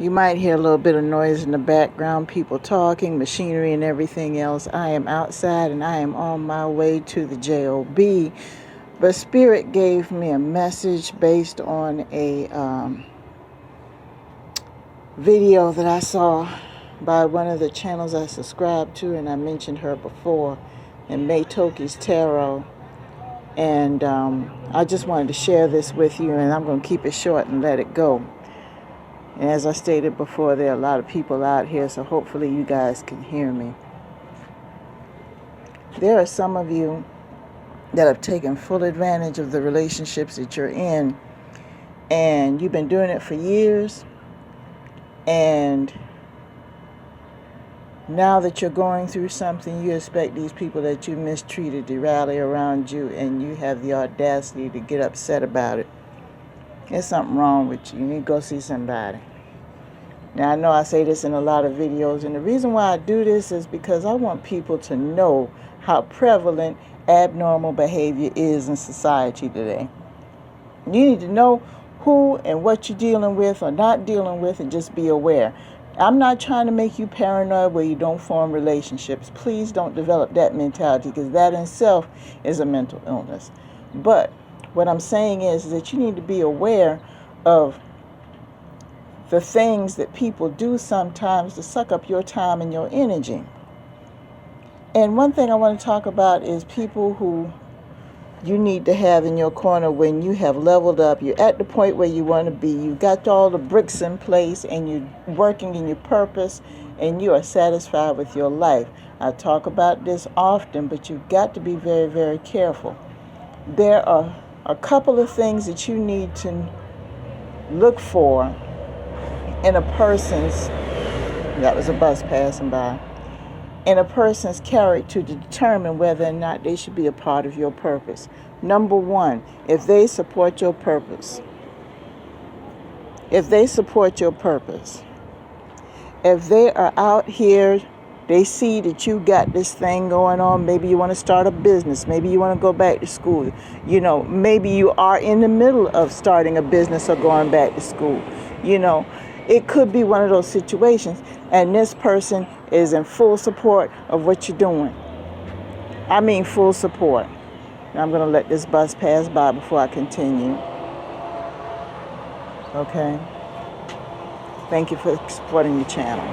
You might hear a little bit of noise in the background, people talking, machinery and everything else. I am outside and I am on my way to the JOB. But Spirit gave me a message based on a video that I saw by one of the channels I subscribe to, and I mentioned her before, in Maitoki's Tarot. And I just wanted to share this with you, and I'm going to keep it short and let it go. And as I stated before, there are a lot of people out here, so hopefully you guys can hear me. There are some of you that have taken full advantage of the relationships that you're in, and you've been doing it for years, and now that you're going through something, you expect these people that you mistreated to rally around you, and you have the audacity to get upset about it. There's something wrong with you. You need to go see somebody. Now, I know I say this in a lot of videos, and the reason why I do this is because I want people to know how prevalent abnormal behavior is in society today. You need to know who and what you're dealing with or not dealing with, and just be aware. I'm not trying to make you paranoid where you don't form relationships. Please don't develop that mentality, because that in itself is a mental illness. But what I'm saying is that you need to be aware of the things that people do sometimes to suck up your time and your energy. And one thing I want to talk about is people who you need to have in your corner when you have leveled up. You're at the point where you want to be. You've got all the bricks in place, and you're working in your purpose, and you are satisfied with your life. I talk about this often, but you've got to be very, very careful. There are a couple of things that you need to look for in a person's, that was a bus passing by, in a person's character to determine whether or not they should be a part of your purpose. Number one, if they support your purpose. If they support your purpose. If they are out here, they see that you got this thing going on. Maybe you want to start a business. Maybe you want to go back to school. You know, maybe you are in the middle of starting a business or going back to school. You know, it could be one of those situations. And this person is in full support of what you're doing. I mean full support. Now I'm going to let this bus pass by before I continue. Okay. Thank you for supporting the channel.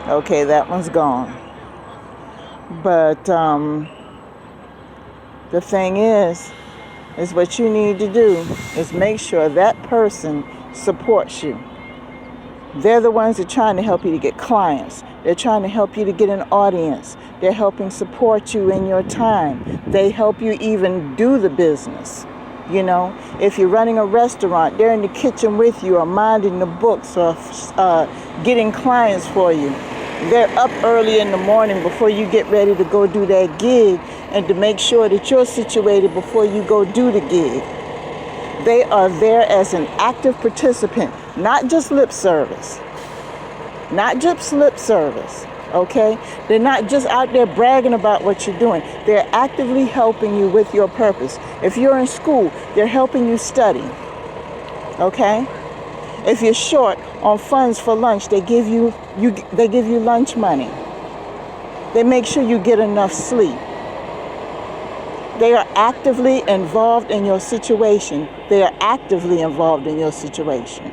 Okay, that one's gone. But the thing is what you need to do is make sure that person supports you. They're the ones that are trying to help you to get clients. They're trying to help you to get an audience. They're helping support you in your time. They help you even do the business. You know, if you're running a restaurant, they're in the kitchen with you, or minding the books, or getting clients for you. They're up early in the morning before you get ready to go do that gig, and to make sure that you're situated before you go do the gig. They are there as an active participant, not just lip service. Not just lip service, okay? They're not just out there bragging about what you're doing. They're actively helping you with your purpose. If you're in school, they're helping you study, okay? If you're short on funds for lunch, they give you lunch money. They make sure you get enough sleep. They are actively involved in your situation. They are actively involved in your situation.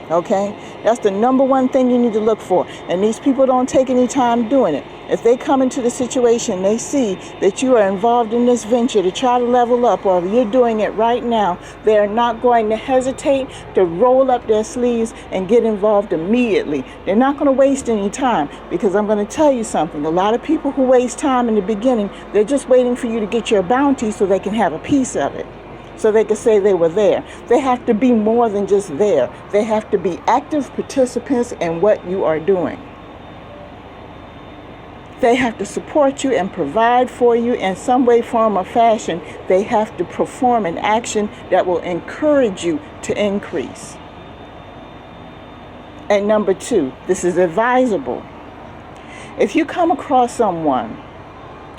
Okay? That's the number one thing you need to look for. And these people don't take any time doing it. If they come into the situation, they see that you are involved in this venture to try to level up, or if you're doing it right now, they are not going to hesitate to roll up their sleeves and get involved immediately. They're not going to waste any time, because I'm going to tell you something. A lot of people who waste time in the beginning, they're just waiting for you to get your bounty so they can have a piece of it, so they can say they were there. They have to be more than just there. They have to be active participants in what you are doing. They have to support you and provide for you in some way, form, or fashion. They have to perform an action that will encourage you to increase. And number two, this is advisable. If you come across someone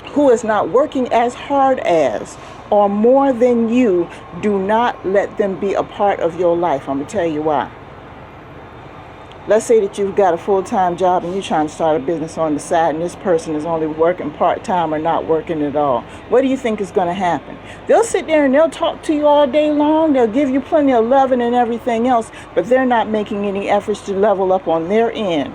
who is not working as hard as, or more than you, do not let them be a part of your life. I'm going to tell you why. Let's say that you've got a full-time job and you're trying to start a business on the side, and this person is only working part-time or not working at all. What do you think is going to happen? They'll sit there and they'll talk to you all day long. They'll give you plenty of loving and everything else, but they're not making any efforts to level up on their end.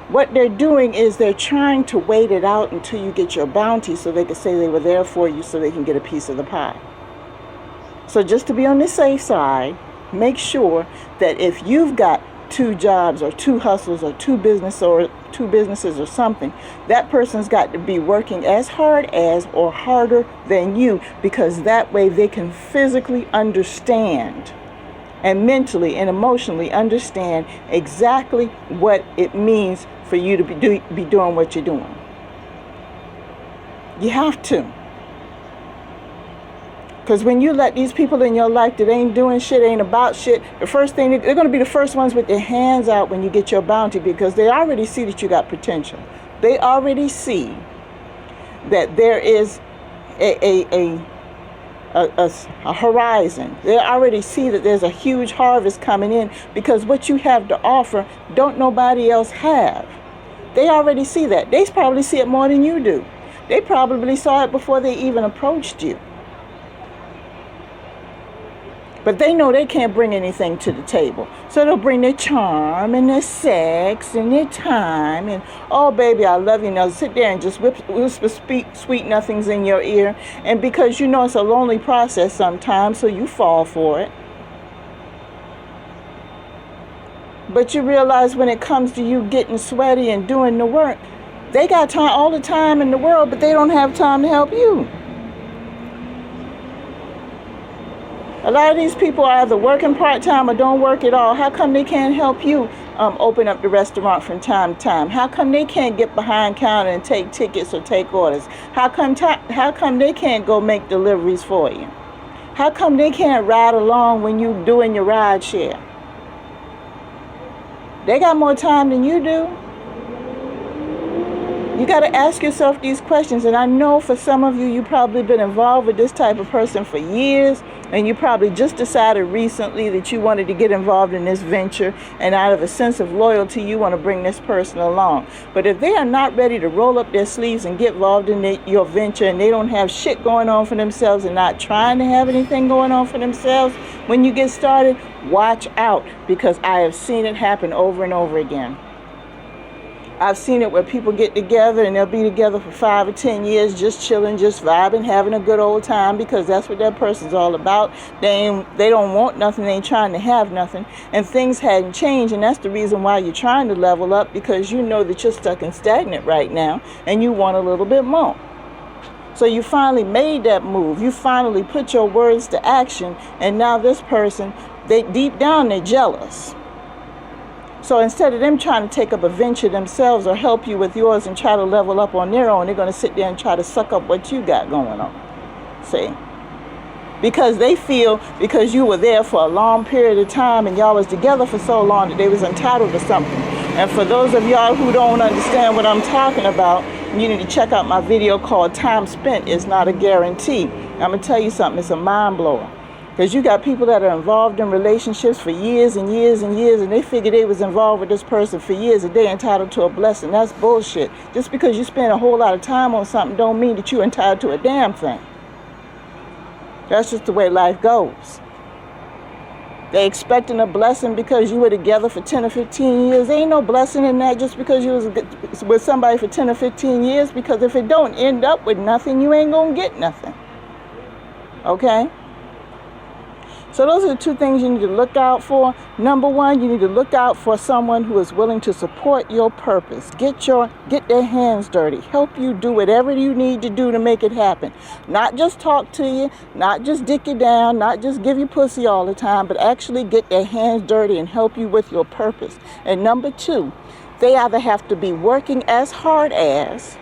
What they're doing is they're trying to wait it out until you get your bounty so they can say they were there for you so they can get a piece of the pie. So just to be on the safe side, make sure that if you've got 2 jobs or 2 hustles or 2 businesses or something, that person's got to be working as hard as or harder than you, because that way they can physically understand and mentally and emotionally understand exactly what it means for you to be doing what you're doing. You have to. Because when you let these people in your life that ain't doing shit, ain't about shit, the first thing, they're going to be the first ones with their hands out when you get your bounty, because they already see that you got potential. They already see that there is a horizon. They already see that there's a huge harvest coming in, because what you have to offer don't nobody else have. They already see that. They probably see it more than you do. They probably saw it before they even approached you. But they know they can't bring anything to the table. So they'll bring their charm and their sex and their time. And, oh, baby, I love you. Now sit there and just whisper sweet nothings in your ear. And because you know it's a lonely process sometimes, so you fall for it. But you realize when it comes to you getting sweaty and doing the work, they got time, all the time in the world, but they don't have time to help you. A lot of these people are either working part-time or don't work at all. How come they can't help you open up the restaurant from time to time? How come they can't get behind counter and take tickets or take orders? How come they can't go make deliveries for you? How come they can't ride along when you doing your ride share? They got more time than you do. You got to ask yourself these questions. And I know for some of you, you've probably been involved with this type of person for years. And you probably just decided recently that you wanted to get involved in this venture. And out of a sense of loyalty, you want to bring this person along. But if they are not ready to roll up their sleeves and get involved in your venture, and they don't have shit going on for themselves and not trying to have anything going on for themselves when you get started, watch out, because I have seen it happen over and over again. I've seen it where people get together and they'll be together for 5 or 10 years, just chilling, just vibing, having a good old time, because that's what that person's all about. They don't want nothing. They ain't trying to have nothing. And things hadn't changed. And that's the reason why you're trying to level up, because you know that you're stuck and stagnant right now and you want a little bit more. So you finally made that move. You finally put your words to action. And now this person, deep down, they're jealous. So instead of them trying to take up a venture themselves or help you with yours and try to level up on their own, they're going to sit there and try to suck up what you got going on. See? Because they feel because you were there for a long period of time and y'all was together for so long that they was entitled to something. And for those of y'all who don't understand what I'm talking about, you need to check out my video called Time Spent Is Not a Guarantee. I'm going to tell you something. It's a mind blower. Because you got people that are involved in relationships for years and years and years, and they figure they was involved with this person for years and they're entitled to a blessing. That's bullshit. Just because you spend a whole lot of time on something don't mean that you're entitled to a damn thing. That's just the way life goes. They expecting a blessing because you were together for 10 or 15 years. There ain't no blessing in that just because you was with somebody for 10 or 15 years, because if it don't end up with nothing, you ain't gonna get nothing. Okay? So those are the 2 things you need to look out for. Number 1, you need to look out for someone who is willing to support your purpose. Get their hands dirty. Help you do whatever you need to do to make it happen. Not just talk to you, not just dick you down, not just give you pussy all the time, but actually get their hands dirty and help you with your purpose. And number 2, they either have to be working as hard as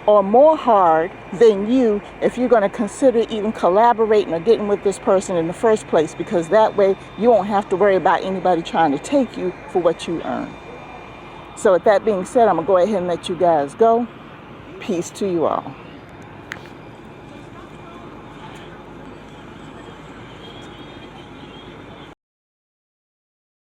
or more hard than you if you're going to consider even collaborating or getting with this person in the first place, because that way you won't have to worry about anybody trying to take you for what you earn. So with that being said, I'm going to go ahead and let you guys go. Peace to you all.